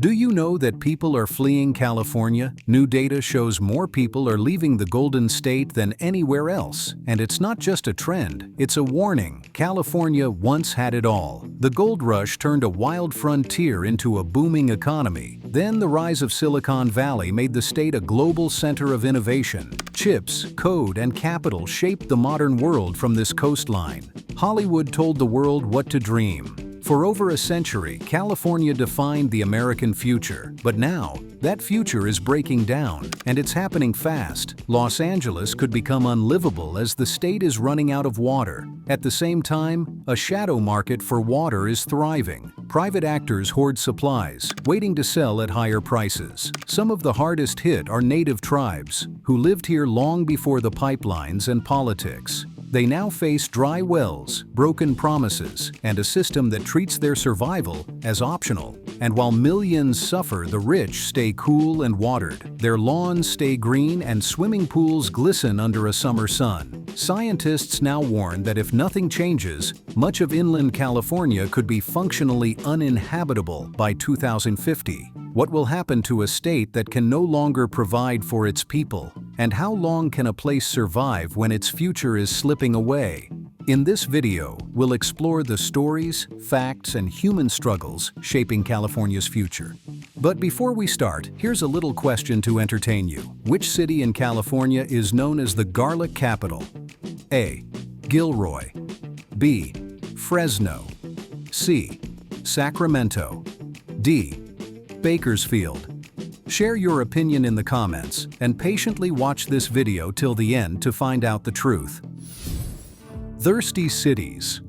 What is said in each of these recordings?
Do you know that people are fleeing California? New data shows more people are leaving the Golden State than anywhere else. And it's not just a trend, it's a warning. California once had it all. The gold rush turned a wild frontier into a booming economy. Then the rise of Silicon Valley made the state a global center of innovation. Chips, code, and capital shaped the modern world from this coastline. Hollywood told the world what to dream. For over a century, California defined the American future. But now, that future is breaking down, and it's happening fast. Los Angeles could become unlivable as the state is running out of water. At the same time, a shadow market for water is thriving. Private actors hoard supplies, waiting to sell at higher prices. Some of the hardest hit are native tribes, who lived here long before the pipelines and politics. They now face dry wells, broken promises, and a system that treats their survival as optional. And while millions suffer, the rich stay cool and watered. Their lawns stay green and swimming pools glisten under a summer sun. Scientists now warn that if nothing changes, much of inland California could be functionally uninhabitable by 2050. What will happen to a state that can no longer provide for its people? And how long can a place survive when its future is slipping away? In this video, we'll explore the stories, facts, and human struggles shaping California's future. But before we start, here's a little question to entertain you. Which city in California is known as the garlic capital? A. Gilroy. B. Fresno. C. Sacramento. D. Bakersfield. Share your opinion in the comments and patiently watch this video till the end to find out the truth. Thirsty cities.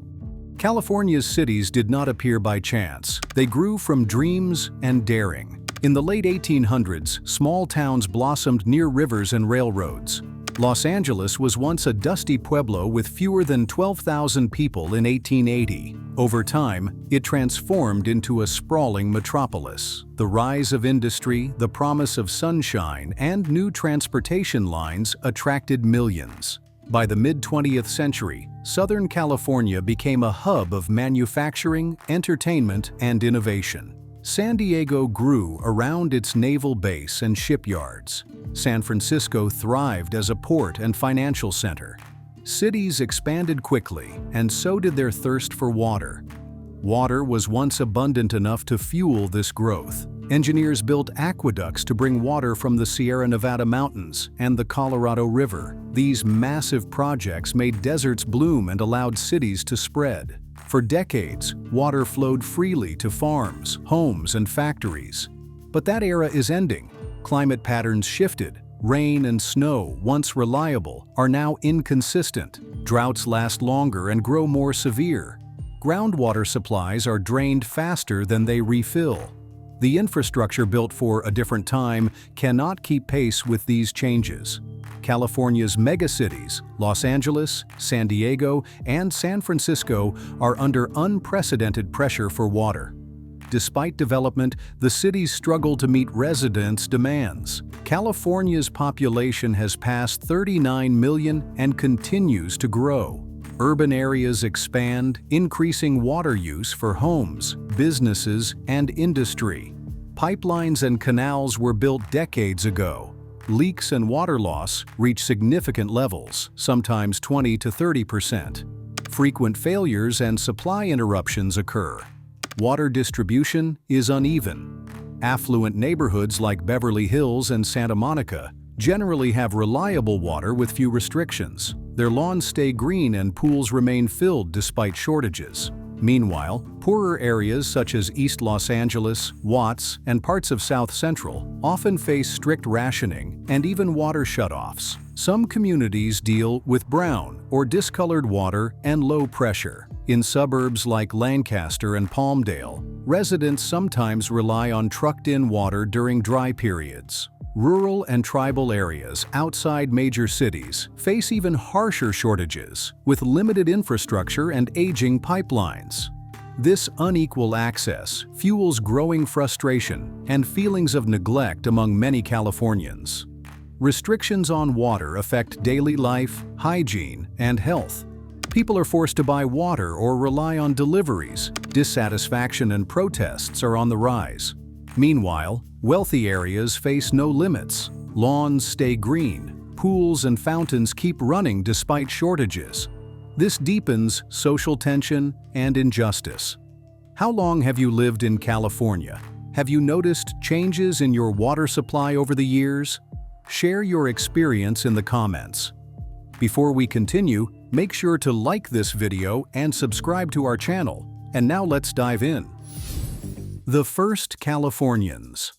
California's cities did not appear by chance. They grew from dreams and daring. In the late 1800s, small towns blossomed near rivers and railroads. Los Angeles was once a dusty pueblo with fewer than 12,000 people in 1880. Over time, it transformed into a sprawling metropolis. The rise of industry, the promise of sunshine, and new transportation lines attracted millions. By the mid-20th century, Southern California became a hub of manufacturing, entertainment, and innovation. San Diego grew around its naval base and shipyards. San Francisco thrived as a port and financial center. Cities expanded quickly, and so did their thirst for water. Water was once abundant enough to fuel this growth. Engineers built aqueducts to bring water from the Sierra Nevada mountains and the Colorado River. These massive projects made deserts bloom and allowed cities to spread. For decades, water flowed freely to farms, homes, and factories. But that era is ending. Climate patterns shifted. Rain and snow, once reliable, are now inconsistent. Droughts last longer and grow more severe. Groundwater supplies are drained faster than they refill. The infrastructure built for a different time cannot keep pace with these changes. California's megacities, Los Angeles, San Diego, and San Francisco, are under unprecedented pressure for water. Despite development, the cities struggle to meet residents' demands. California's population has passed 39 million and continues to grow. Urban areas expand, increasing water use for homes, businesses, and industry. Pipelines and canals were built decades ago. Leaks and water loss reach significant levels, sometimes 20 to 30%. Frequent failures and supply interruptions occur. Water distribution is uneven. Affluent neighborhoods like Beverly Hills and Santa Monica generally have reliable water with few restrictions. Their lawns stay green and pools remain filled despite shortages. Meanwhile, poorer areas such as East Los Angeles, Watts, and parts of South Central often face strict rationing and even water shutoffs. Some communities deal with brown or discolored water and low pressure. In suburbs like Lancaster and Palmdale, residents sometimes rely on trucked-in water during dry periods. Rural and tribal areas outside major cities face even harsher shortages, with limited infrastructure and aging pipelines. This unequal access fuels growing frustration and feelings of neglect among many Californians. Restrictions on water affect daily life, hygiene, and health. People are forced to buy water or rely on deliveries. Dissatisfaction and protests are on the rise. Meanwhile, wealthy areas face no limits. Lawns stay green, pools and fountains keep running despite shortages. This deepens social tension and injustice. How long have you lived in California? Have you noticed changes in your water supply over the years? Share your experience in the comments. Before we continue, make sure to like this video and subscribe to our channel. And now let's dive in. The first Californians.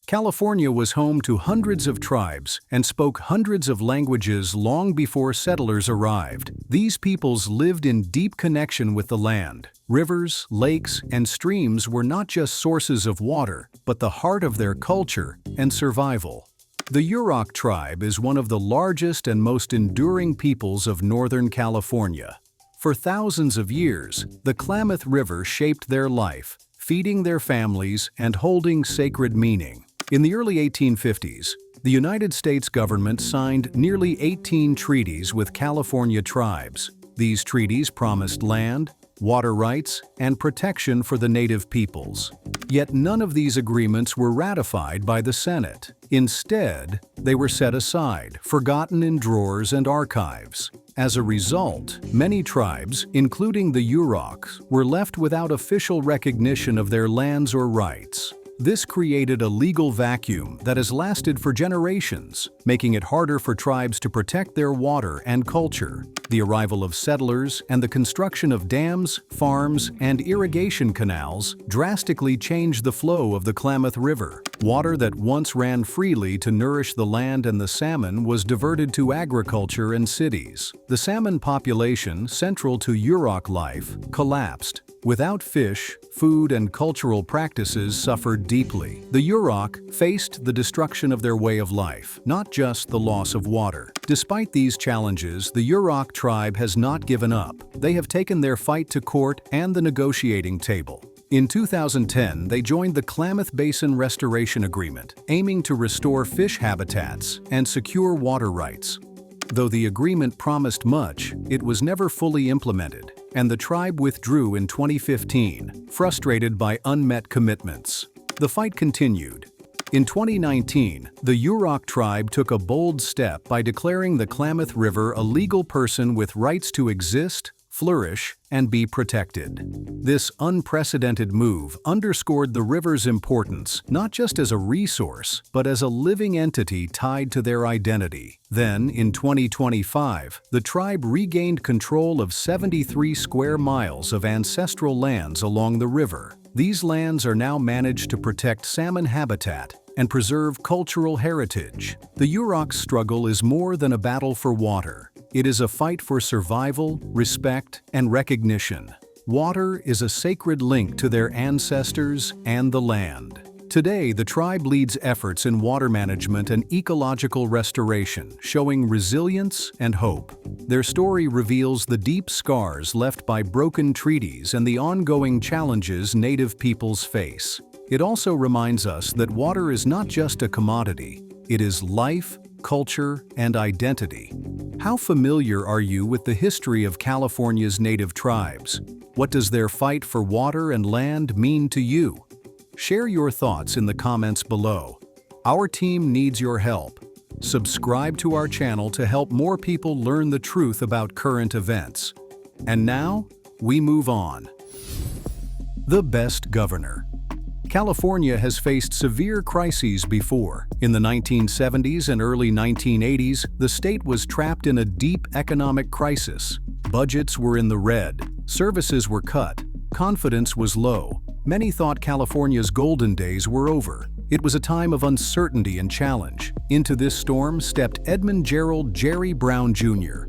California was home to hundreds of tribes and spoke hundreds of languages long before settlers arrived. These peoples lived in deep connection with the land. Rivers, lakes, and streams were not just sources of water, but the heart of their culture and survival. The Yurok tribe is one of the largest and most enduring peoples of Northern California. For thousands of years, the Klamath River shaped their life, feeding their families and holding sacred meaning. In the early 1850s, the United States government signed nearly 18 treaties with California tribes. These treaties promised land, water rights, and protection for the native peoples. Yet none of these agreements were ratified by the Senate. Instead, they were set aside, forgotten in drawers and archives. As a result, many tribes, including the Yuroks, were left without official recognition of their lands or rights. This created a legal vacuum that has lasted for generations, making it harder for tribes to protect their water and culture. The arrival of settlers and the construction of dams, farms, and irrigation canals drastically changed the flow of the Klamath River. Water that once ran freely to nourish the land and the salmon was diverted to agriculture and cities. The salmon population, central to Yurok life, collapsed. Without fish, food and cultural practices suffered deeply. The Yurok faced the destruction of their way of life, not just the loss of water. Despite these challenges, the Yurok tribe has not given up. They have taken their fight to court and the negotiating table. In 2010, they joined the Klamath Basin Restoration Agreement, aiming to restore fish habitats and secure water rights. Though the agreement promised much, it was never fully implemented, and the tribe withdrew in 2015, frustrated by unmet commitments. The fight continued. In 2019, the Yurok tribe took a bold step by declaring the Klamath River a legal person with rights to exist, flourish, and be protected. This unprecedented move underscored the river's importance not just as a resource, but as a living entity tied to their identity. Then, in 2025, the tribe regained control of 73 square miles of ancestral lands along the river. These lands are now managed to protect salmon habitat and preserve cultural heritage. The Yurok struggle is more than a battle for water. It is a fight for survival, respect, and recognition. Water is a sacred link to their ancestors and the land. Today, the tribe leads efforts in water management and ecological restoration, showing resilience and hope. Their story reveals the deep scars left by broken treaties and the ongoing challenges native peoples face. It also reminds us that water is not just a commodity. It is life, culture, and identity. How familiar are you with the history of California's native tribes? What does their fight for water and land mean to you? Share your thoughts in the comments below. Our team needs your help. Subscribe to our channel to help more people learn the truth about current events. And now, we move on. The best governor. California has faced severe crises before. In the 1970s and early 1980s, the state was trapped in a deep economic crisis. Budgets were in the red, services were cut, confidence was low. Many thought California's golden days were over. It was a time of uncertainty and challenge. Into this storm stepped Edmund Gerald "Jerry" Brown Jr.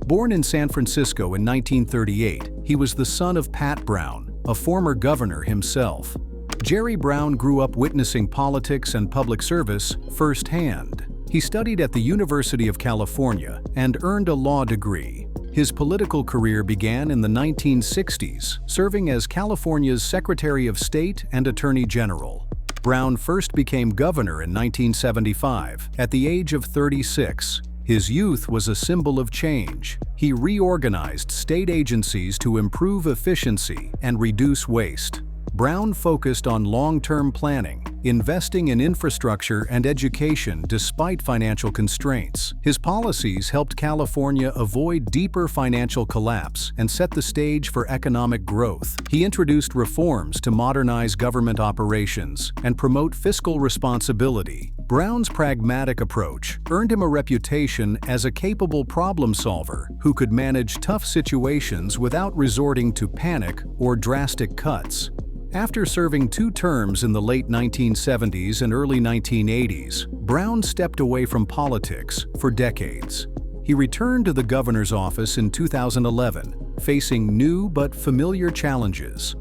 Born in San Francisco in 1938, he was the son of Pat Brown, a former governor himself. Jerry Brown grew up witnessing politics and public service firsthand. He studied at the University of California and earned a law degree. His political career began in the 1960s, serving as California's Secretary of State and Attorney General. Brown first became governor in 1975, at the age of 36. His youth was a symbol of change. He reorganized state agencies to improve efficiency and reduce waste. Brown focused on long-term planning, investing in infrastructure and education despite financial constraints. His policies helped California avoid deeper financial collapse and set the stage for economic growth. He introduced reforms to modernize government operations and promote fiscal responsibility. Brown's pragmatic approach earned him a reputation as a capable problem solver who could manage tough situations without resorting to panic or drastic cuts. After serving 2 terms in the late 1970s and early 1980s, Brown stepped away from politics for decades. He returned to the governor's office in 2011, facing new but familiar challenges.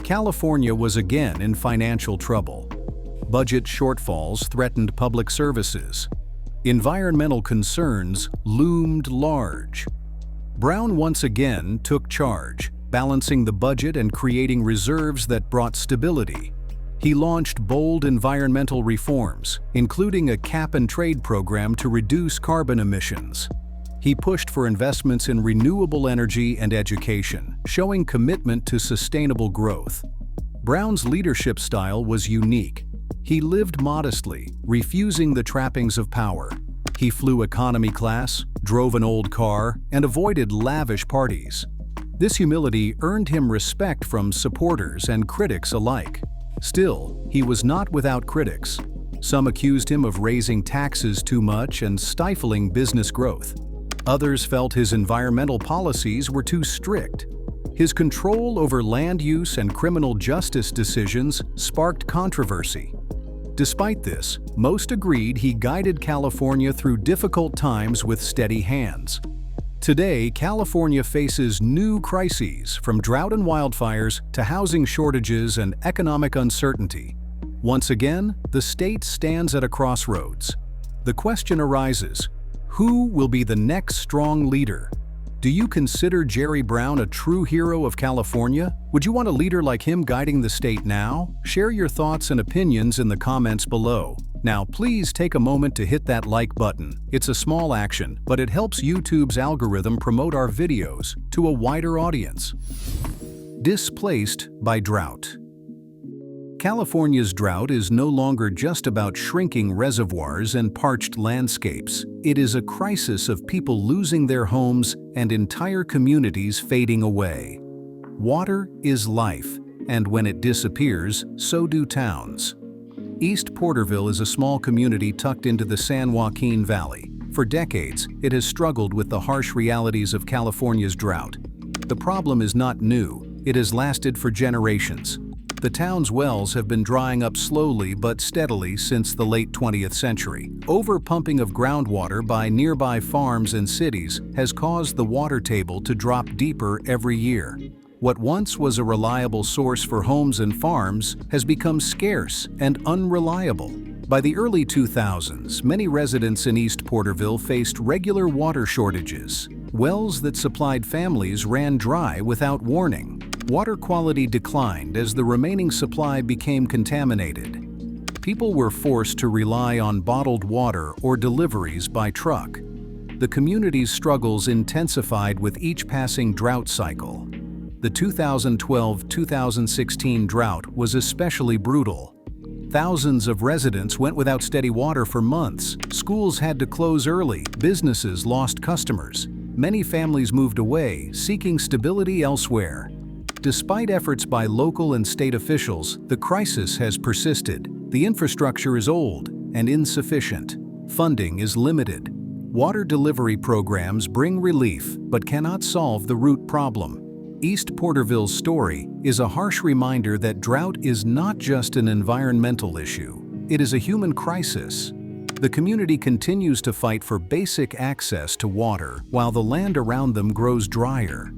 California was again in financial trouble. Budget shortfalls threatened public services. Environmental concerns loomed large. Brown once again took charge, balancing the budget and creating reserves that brought stability. He launched bold environmental reforms, including a cap-and-trade program to reduce carbon emissions. He pushed for investments in renewable energy and education, showing commitment to sustainable growth. Brown's leadership style was unique. He lived modestly, refusing the trappings of power. He flew economy class, drove an old car, and avoided lavish parties. This humility earned him respect from supporters and critics alike. Still, he was not without critics. Some accused him of raising taxes too much and stifling business growth. Others felt his environmental policies were too strict. His control over land use and criminal justice decisions sparked controversy. Despite this, most agreed he guided California through difficult times with steady hands. Today, California faces new crises, from drought and wildfires to housing shortages and economic uncertainty. Once again, the state stands at a crossroads. The question arises, who will be the next strong leader? Do you consider Jerry Brown a true hero of California? Would you want a leader like him guiding the state now? Share your thoughts and opinions in the comments below. Now, please take a moment to hit that like button. It's a small action, but it helps YouTube's algorithm promote our videos to a wider audience. Displaced by drought. California's drought is no longer just about shrinking reservoirs and parched landscapes. It is a crisis of people losing their homes and entire communities fading away. Water is life, and when it disappears, so do towns. East Porterville is a small community tucked into the San Joaquin Valley. For decades, it has struggled with the harsh realities of California's drought. The problem is not new, it has lasted for generations. The town's wells have been drying up slowly but steadily since the late 20th century. Overpumping of groundwater by nearby farms and cities has caused the water table to drop deeper every year. What once was a reliable source for homes and farms has become scarce and unreliable. By the early 2000s, many residents in East Porterville faced regular water shortages. Wells that supplied families ran dry without warning. Water quality declined as the remaining supply became contaminated. People were forced to rely on bottled water or deliveries by truck. The community's struggles intensified with each passing drought cycle. The 2012-2016 drought was especially brutal. Thousands of residents went without steady water for months. Schools had to close early. Businesses lost customers. Many families moved away, seeking stability elsewhere. Despite efforts by local and state officials, the crisis has persisted. The infrastructure is old and insufficient. Funding is limited. Water delivery programs bring relief but cannot solve the root problem. East Porterville's story is a harsh reminder that drought is not just an environmental issue, it is a human crisis. The community continues to fight for basic access to water while the land around them grows drier.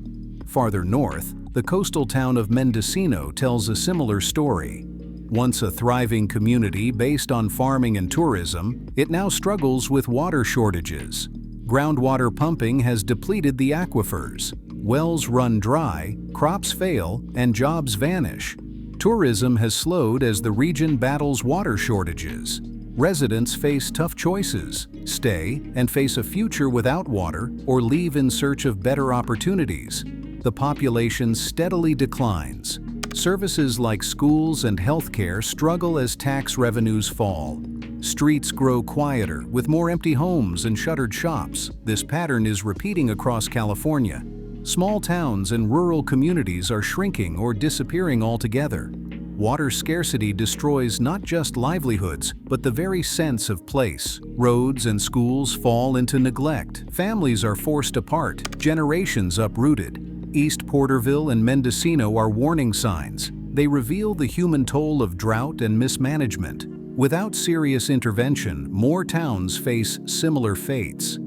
Farther north, the coastal town of Mendocino tells a similar story. Once a thriving community based on farming and tourism, it now struggles with water shortages. Groundwater pumping has depleted the aquifers. Wells run dry, crops fail, and jobs vanish. Tourism has slowed as the region battles water shortages. Residents face tough choices: stay and face a future without water, or leave in search of better opportunities. The population steadily declines. Services like schools and healthcare struggle as tax revenues fall. Streets grow quieter, with more empty homes and shuttered shops. This pattern is repeating across California. Small towns and rural communities are shrinking or disappearing altogether. Water scarcity destroys not just livelihoods, but the very sense of place. Roads and schools fall into neglect. Families are forced apart, generations uprooted. East Porterville and Mendocino are warning signs. They reveal the human toll of drought and mismanagement. Without serious intervention, more towns face similar fates.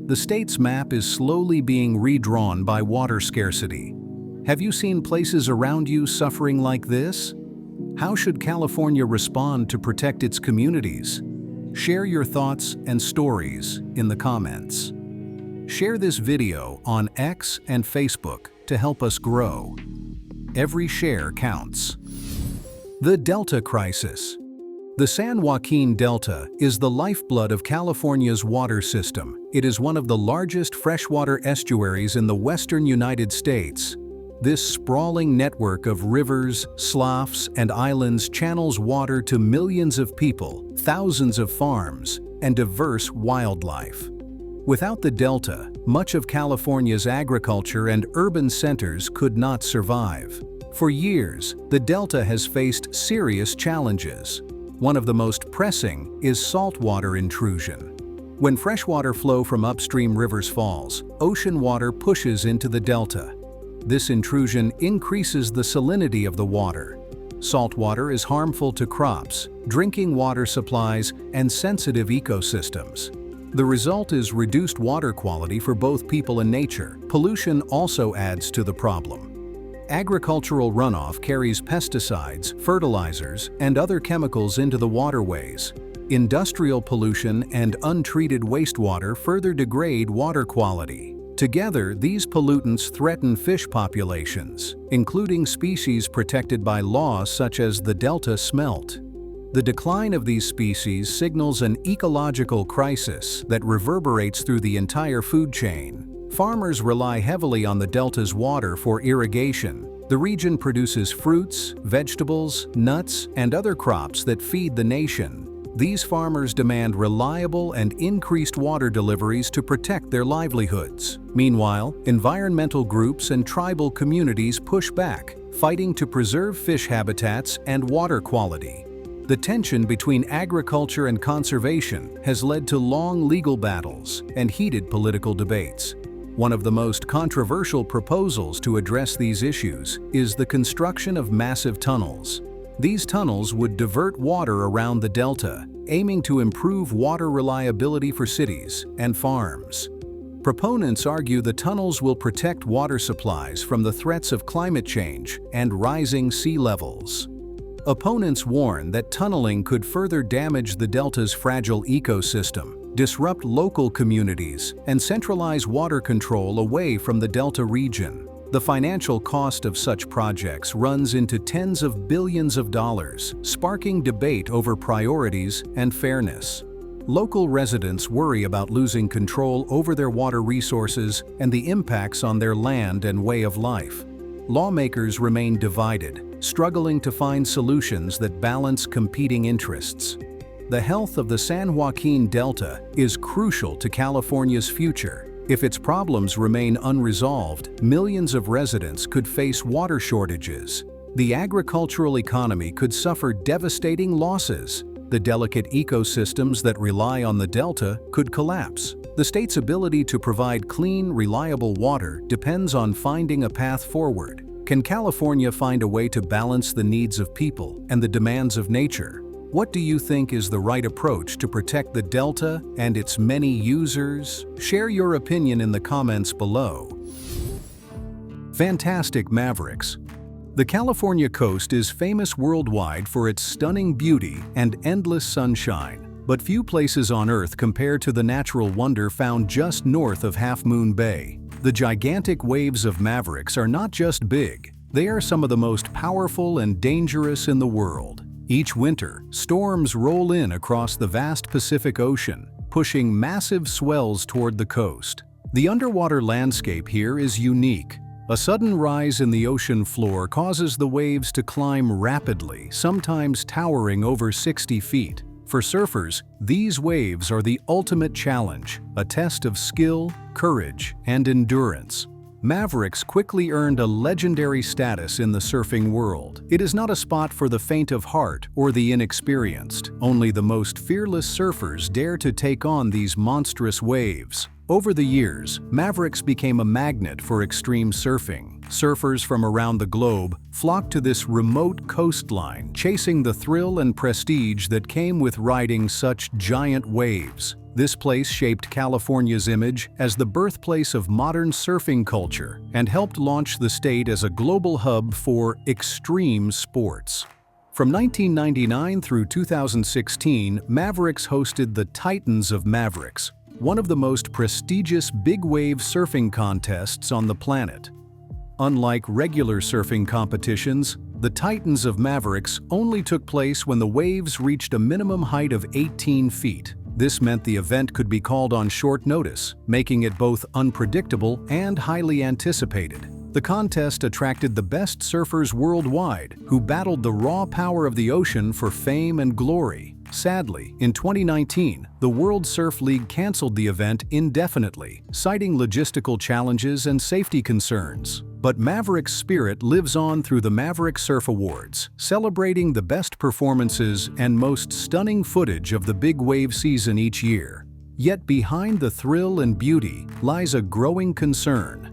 The state's map is slowly being redrawn by water scarcity. Have you seen places around you suffering like this? How should California respond to protect its communities? Share your thoughts and stories in the comments. Share this video on X and Facebook to help us grow. Every share counts. The Delta Crisis. The San Joaquin Delta is the lifeblood of California's water system. It is one of the largest freshwater estuaries in the western United States. This sprawling network of rivers, sloughs, and islands channels water to millions of people, thousands of farms, and diverse wildlife. Without the Delta, much of California's agriculture and urban centers could not survive. For years, the Delta has faced serious challenges. One of the most pressing is saltwater intrusion. When freshwater flow from upstream rivers falls, ocean water pushes into the Delta. This intrusion increases the salinity of the water. Saltwater is harmful to crops, drinking water supplies, and sensitive ecosystems. The result is reduced water quality for both people and nature. Pollution also adds to the problem. Agricultural runoff carries pesticides, fertilizers, and other chemicals into the waterways. Industrial pollution and untreated wastewater further degrade water quality. Together, these pollutants threaten fish populations, including species protected by laws such as the Delta smelt. The decline of these species signals an ecological crisis that reverberates through the entire food chain. Farmers rely heavily on the Delta's water for irrigation. The region produces fruits, vegetables, nuts, and other crops that feed the nation. These farmers demand reliable and increased water deliveries to protect their livelihoods. Meanwhile, environmental groups and tribal communities push back, fighting to preserve fish habitats and water quality. The tension between agriculture and conservation has led to long legal battles and heated political debates. One of the most controversial proposals to address these issues is the construction of massive tunnels. These tunnels would divert water around the Delta, aiming to improve water reliability for cities and farms. Proponents argue the tunnels will protect water supplies from the threats of climate change and rising sea levels. Opponents warn that tunneling could further damage the Delta's fragile ecosystem, disrupt local communities, and centralize water control away from the Delta region. The financial cost of such projects runs into tens of billions of dollars, sparking debate over priorities and fairness. Local residents worry about losing control over their water resources and the impacts on their land and way of life. Lawmakers remain divided, struggling to find solutions that balance competing interests. The health of the San Joaquin Delta is crucial to California's future. If its problems remain unresolved, millions of residents could face water shortages. The agricultural economy could suffer devastating losses. The delicate ecosystems that rely on the Delta could collapse. The state's ability to provide clean, reliable water depends on finding a path forward. Can California find a way to balance the needs of people and the demands of nature? What do you think is the right approach to protect the Delta and its many users? Share your opinion in the comments below. Fantastic Mavericks. The California coast is famous worldwide for its stunning beauty and endless sunshine, but few places on Earth compare to the natural wonder found just north of Half Moon Bay. The gigantic waves of Mavericks are not just big, they are some of the most powerful and dangerous in the world. Each winter, storms roll in across the vast Pacific Ocean, pushing massive swells toward the coast. The underwater landscape here is unique. A sudden rise in the ocean floor causes the waves to climb rapidly, sometimes towering over 60 feet. For surfers, these waves are the ultimate challenge, a test of skill, courage, and endurance. Mavericks quickly earned a legendary status in the surfing world. It is not a spot for the faint of heart or the inexperienced. Only the most fearless surfers dare to take on these monstrous waves. Over the years, Mavericks became a magnet for extreme surfing. Surfers from around the globe flocked to this remote coastline, chasing the thrill and prestige that came with riding such giant waves. This place shaped California's image as the birthplace of modern surfing culture and helped launch the state as a global hub for extreme sports. From 1999 through 2016, Mavericks hosted the Titans of Mavericks, one of the most prestigious big-wave surfing contests on the planet. Unlike regular surfing competitions, the Titans of Mavericks only took place when the waves reached a minimum height of 18 feet. This meant the event could be called on short notice, making it both unpredictable and highly anticipated. The contest attracted the best surfers worldwide, who battled the raw power of the ocean for fame and glory. Sadly, in 2019, the World Surf League canceled the event indefinitely, citing logistical challenges and safety concerns. But Mavericks' spirit lives on through the Mavericks Surf Awards, celebrating the best performances and most stunning footage of the big wave season each year. Yet behind the thrill and beauty lies a growing concern.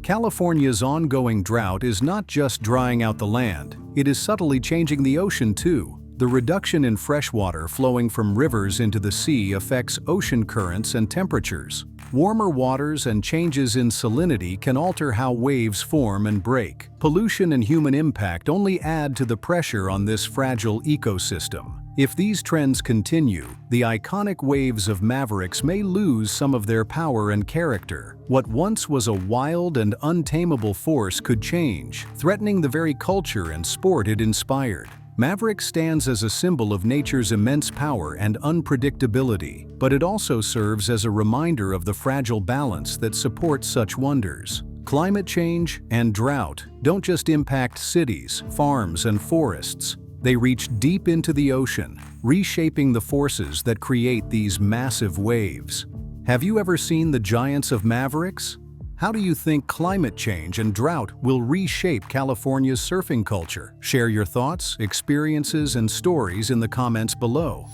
California's ongoing drought is not just drying out the land, it is subtly changing the ocean too. The reduction in freshwater flowing from rivers into the sea affects ocean currents and temperatures. Warmer waters and changes in salinity can alter how waves form and break. Pollution and human impact only add to the pressure on this fragile ecosystem. If these trends continue, the iconic waves of Mavericks may lose some of their power and character. What once was a wild and untamable force could change, threatening the very culture and sport it inspired. Mavericks stands as a symbol of nature's immense power and unpredictability, but it also serves as a reminder of the fragile balance that supports such wonders. Climate change and drought don't just impact cities, farms, and forests. They reach deep into the ocean, reshaping the forces that create these massive waves. Have you ever seen the giants of Mavericks? How do you think climate change and drought will reshape California's surfing culture? Share your thoughts, experiences, and stories in the comments below.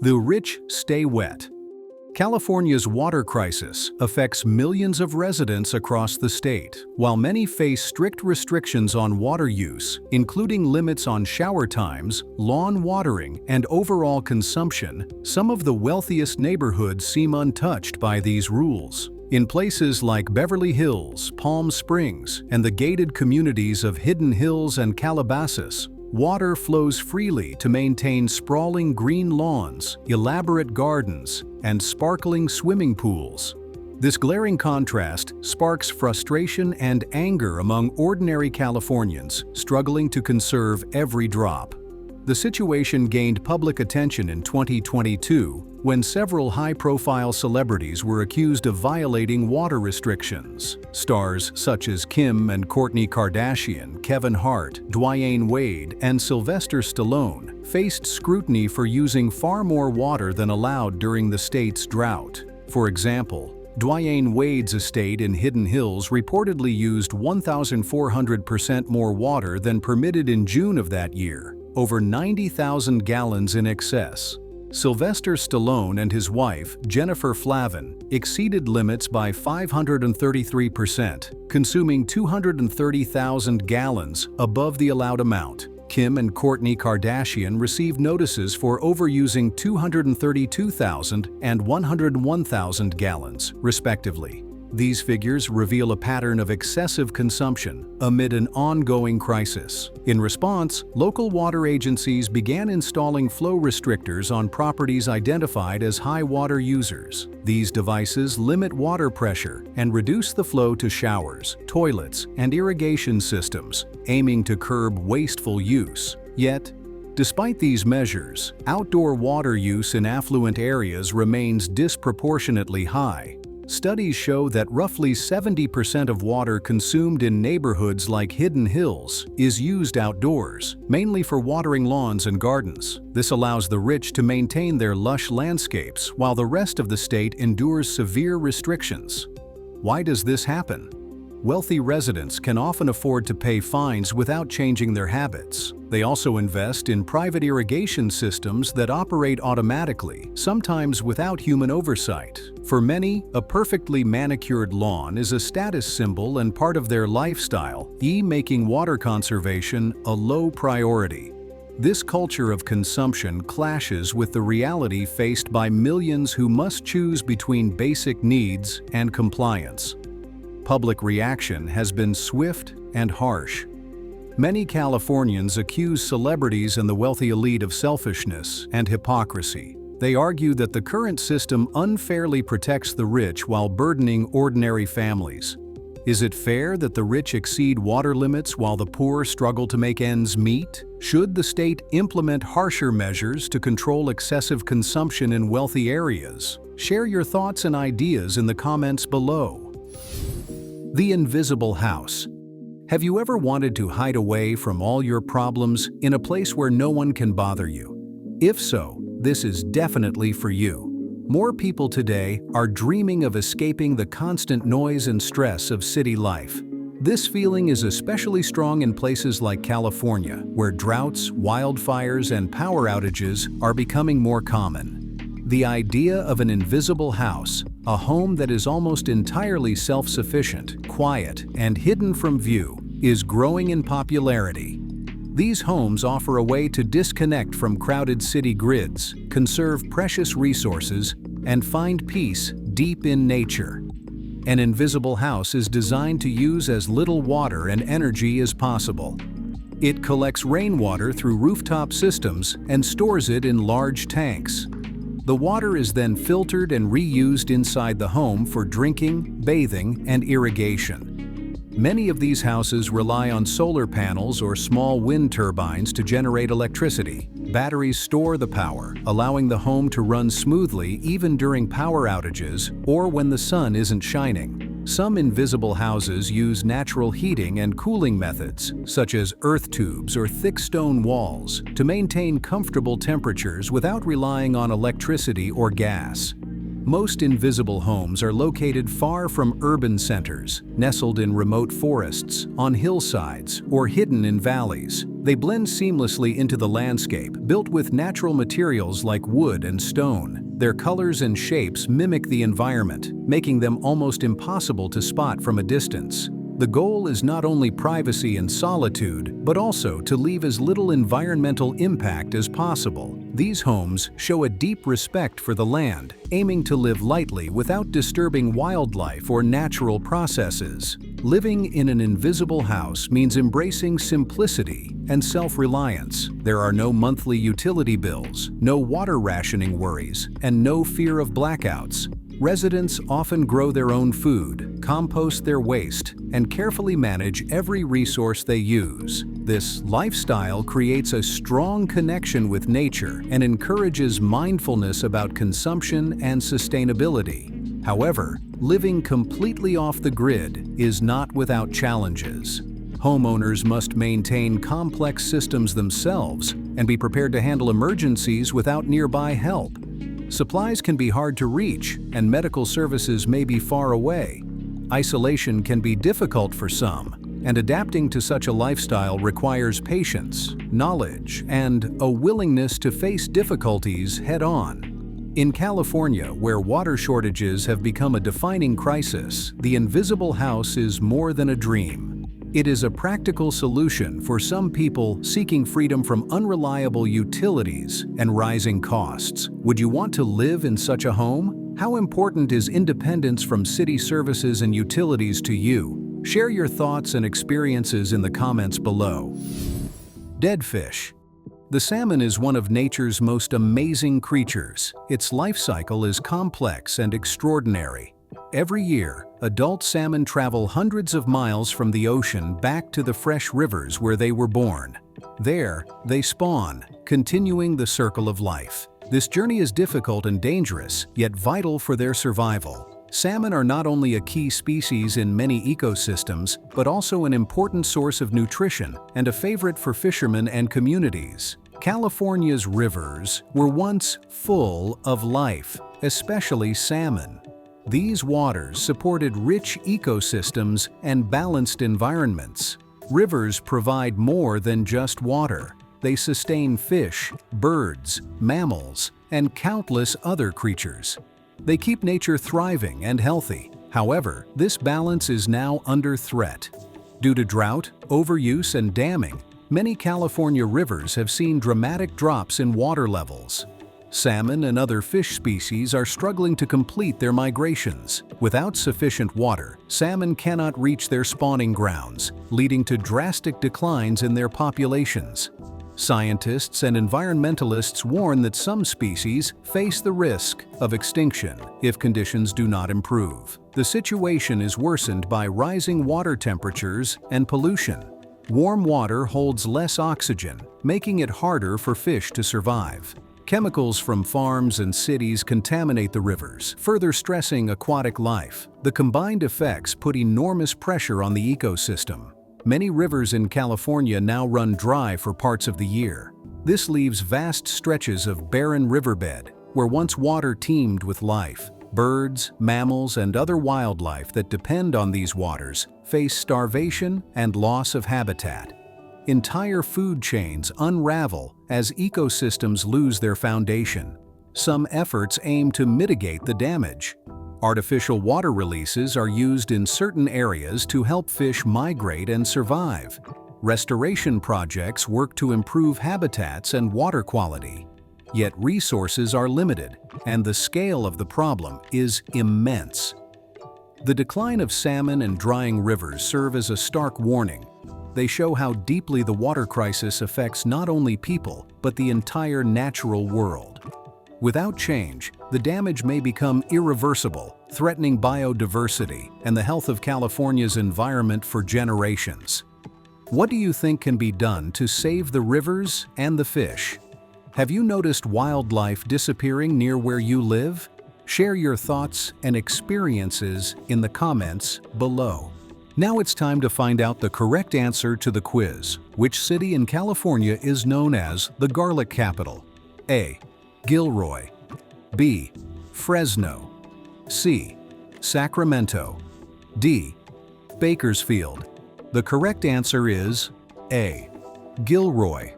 The rich stay wet. California's water crisis affects millions of residents across the state. While many face strict restrictions on water use, including limits on shower times, lawn watering, and overall consumption, some of the wealthiest neighborhoods seem untouched by these rules. In places like Beverly Hills, Palm Springs, and the gated communities of Hidden Hills and Calabasas, water flows freely to maintain sprawling green lawns, elaborate gardens, and sparkling swimming pools. This glaring contrast sparks frustration and anger among ordinary Californians struggling to conserve every drop. The situation gained public attention in 2022 when several high-profile celebrities were accused of violating water restrictions. Stars such as Kim and Kourtney Kardashian, Kevin Hart, Dwyane Wade, and Sylvester Stallone faced scrutiny for using far more water than allowed during the state's drought. For example, Dwyane Wade's estate in Hidden Hills reportedly used 1,400% more water than permitted in June of that year, over 90,000 gallons in excess. Sylvester Stallone and his wife, Jennifer Flavin, exceeded limits by 533%, consuming 230,000 gallons above the allowed amount. Kim and Kourtney Kardashian received notices for overusing 232,000 and 101,000 gallons, respectively. These figures reveal a pattern of excessive consumption amid an ongoing crisis. In response, local water agencies began installing flow restrictors on properties identified as high water users. These devices limit water pressure and reduce the flow to showers, toilets, and irrigation systems, aiming to curb wasteful use. Yet, despite these measures, outdoor water use in affluent areas remains disproportionately high. Studies show that roughly 70% of water consumed in neighborhoods like Hidden Hills is used outdoors, mainly for watering lawns and gardens. This allows the rich to maintain their lush landscapes while the rest of the state endures severe restrictions. Why does this happen? Wealthy residents can often afford to pay fines without changing their habits. They also invest in private irrigation systems that operate automatically, sometimes without human oversight. For many, a perfectly manicured lawn is a status symbol and part of their lifestyle, making water conservation a low priority. This culture of consumption clashes with the reality faced by millions who must choose between basic needs and compliance. Public reaction has been swift and harsh. Many Californians accuse celebrities and the wealthy elite of selfishness and hypocrisy. They argue that the current system unfairly protects the rich while burdening ordinary families. Is it fair that the rich exceed water limits while the poor struggle to make ends meet? Should the state implement harsher measures to control excessive consumption in wealthy areas? Share your thoughts and ideas in the comments below. The invisible house. Have you ever wanted to hide away from all your problems in a place where no one can bother you? If so, this is definitely for you. More people today are dreaming of escaping the constant noise and stress of city life. This feeling is especially strong in places like California, where droughts, wildfires, and power outages are becoming more common. The idea of an invisible house, a home that is almost entirely self-sufficient, quiet, and hidden from view, is growing in popularity. These homes offer a way to disconnect from crowded city grids, conserve precious resources, and find peace deep in nature. An invisible house is designed to use as little water and energy as possible. It collects rainwater through rooftop systems and stores it in large tanks. The water is then filtered and reused inside the home for drinking, bathing, and irrigation. Many of these houses rely on solar panels or small wind turbines to generate electricity. Batteries store the power, allowing the home to run smoothly even during power outages or when the sun isn't shining. Some invisible houses use natural heating and cooling methods, such as earth tubes or thick stone walls, to maintain comfortable temperatures without relying on electricity or gas. Most invisible homes are located far from urban centers, nestled in remote forests, on hillsides, or hidden in valleys. They blend seamlessly into the landscape, built with natural materials like wood and stone. Their colors and shapes mimic the environment, making them almost impossible to spot from a distance. The goal is not only privacy and solitude, but also to leave as little environmental impact as possible. These homes show a deep respect for the land, aiming to live lightly without disturbing wildlife or natural processes. Living in an invisible house means embracing simplicity and self-reliance. There are no monthly utility bills, no water rationing worries, and no fear of blackouts. Residents often grow their own food, compost their waste, and carefully manage every resource they use. This lifestyle creates a strong connection with nature and encourages mindfulness about consumption and sustainability. However, living completely off the grid is not without challenges. Homeowners must maintain complex systems themselves and be prepared to handle emergencies without nearby help. Supplies can be hard to reach, and medical services may be far away. Isolation can be difficult for some, and adapting to such a lifestyle requires patience, knowledge, and a willingness to face difficulties head-on. In California, where water shortages have become a defining crisis, the invisible house is more than a dream. It is a practical solution for some people seeking freedom from unreliable utilities and rising costs. Would you want to live in such a home? How important is independence from city services and utilities to you? Share your thoughts and experiences in the comments below. Dead fish. The salmon is one of nature's most amazing creatures. Its life cycle is complex and extraordinary. Every year, adult salmon travel hundreds of miles from the ocean back to the fresh rivers where they were born. There, they spawn, continuing the circle of life. This journey is difficult and dangerous, yet vital for their survival. Salmon are not only a key species in many ecosystems, but also an important source of nutrition and a favorite for fishermen and communities. California's rivers were once full of life, especially salmon. These waters supported rich ecosystems and balanced environments. Rivers provide more than just water. They sustain fish, birds, mammals, and countless other creatures. They keep nature thriving and healthy. However, this balance is now under threat. Due to drought, overuse, and damming, many California rivers have seen dramatic drops in water levels. Salmon and other fish species are struggling to complete their migrations. Without sufficient water, salmon cannot reach their spawning grounds, leading to drastic declines in their populations. Scientists and environmentalists warn that some species face the risk of extinction if conditions do not improve. The situation is worsened by rising water temperatures and pollution. Warm water holds less oxygen, making it harder for fish to survive. Chemicals from farms and cities contaminate the rivers, further stressing aquatic life. The combined effects put enormous pressure on the ecosystem. Many rivers in California now run dry for parts of the year. This leaves vast stretches of barren riverbed, where once water teemed with life. Birds, mammals, and other wildlife that depend on these waters face starvation and loss of habitat. Entire food chains unravel as ecosystems lose their foundation. Some efforts aim to mitigate the damage. Artificial water releases are used in certain areas to help fish migrate and survive. Restoration projects work to improve habitats and water quality. Yet resources are limited, and the scale of the problem is immense. The decline of salmon and drying rivers serve as a stark warning. They show how deeply the water crisis affects not only people, but the entire natural world. Without change, the damage may become irreversible, threatening biodiversity and the health of California's environment for generations. What do you think can be done to save the rivers and the fish? Have you noticed wildlife disappearing near where you live? Share your thoughts and experiences in the comments below. Now it's time to find out the correct answer to the quiz. Which city in California is known as the garlic capital? A. Gilroy. B. Fresno. C. Sacramento. D. Bakersfield. The correct answer is A. Gilroy.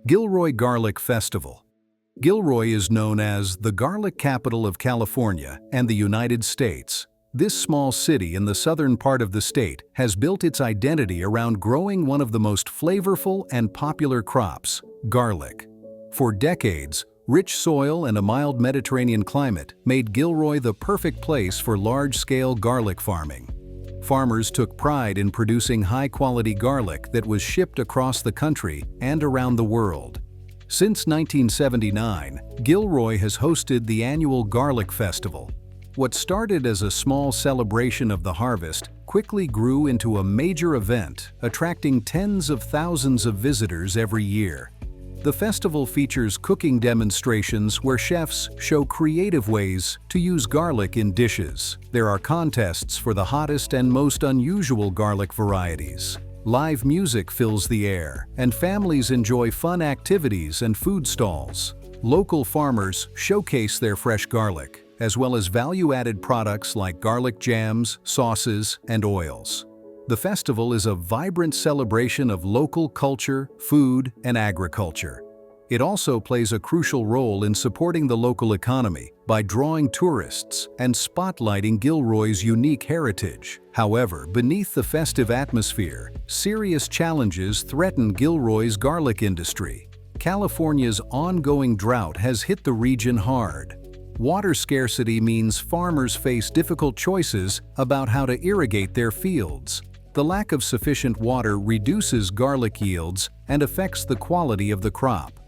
Gilroy Garlic Festival. Gilroy is known as the garlic capital of California and the United States. This small city in the southern part of the state has built its identity around growing one of the most flavorful and popular crops, garlic. For decades, rich soil and a mild Mediterranean climate made Gilroy the perfect place for large-scale garlic farming. Farmers took pride in producing high-quality garlic that was shipped across the country and around the world. Since 1979, Gilroy has hosted the annual Garlic Festival. What started as a small celebration of the harvest quickly grew into a major event, attracting tens of thousands of visitors every year. The festival features cooking demonstrations where chefs show creative ways to use garlic in dishes. There are contests for the hottest and most unusual garlic varieties. Live music fills the air, and families enjoy fun activities and food stalls. Local farmers showcase their fresh garlic, as well as value-added products like garlic jams, sauces, and oils. The festival is a vibrant celebration of local culture, food, and agriculture. It also plays a crucial role in supporting the local economy by drawing tourists and spotlighting Gilroy's unique heritage. However, beneath the festive atmosphere, serious challenges threaten Gilroy's garlic industry. California's ongoing drought has hit the region hard. Water scarcity means farmers face difficult choices about how to irrigate their fields. The lack of sufficient water reduces garlic yields and affects the quality of the crop.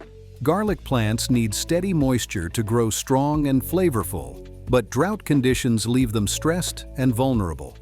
Garlic plants need steady moisture to grow strong and flavorful, but drought conditions leave them stressed and vulnerable.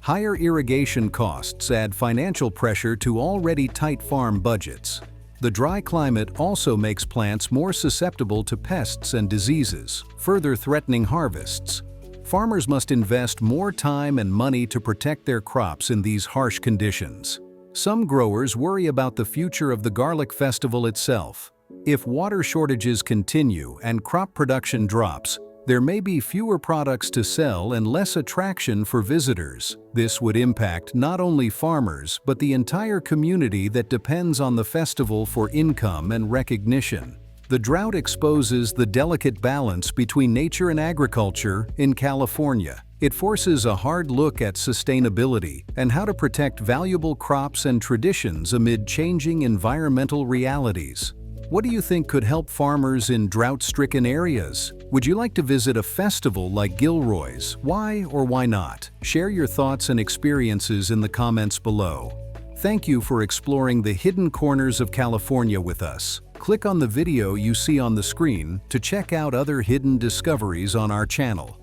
Higher irrigation costs add financial pressure to already tight farm budgets. The dry climate also makes plants more susceptible to pests and diseases, further threatening harvests. Farmers must invest more time and money to protect their crops in these harsh conditions. Some growers worry about the future of the garlic festival itself. If water shortages continue and crop production drops, there may be fewer products to sell and less attraction for visitors. This would impact not only farmers but the entire community that depends on the festival for income and recognition. The drought exposes the delicate balance between nature and agriculture in California. It forces a hard look at sustainability and how to protect valuable crops and traditions amid changing environmental realities. What do you think could help farmers in drought-stricken areas? Would you like to visit a festival like Gilroy's? Why or why not? Share your thoughts and experiences in the comments below. Thank you for exploring the hidden corners of California with us. Click on the video you see on the screen to check out other hidden discoveries on our channel.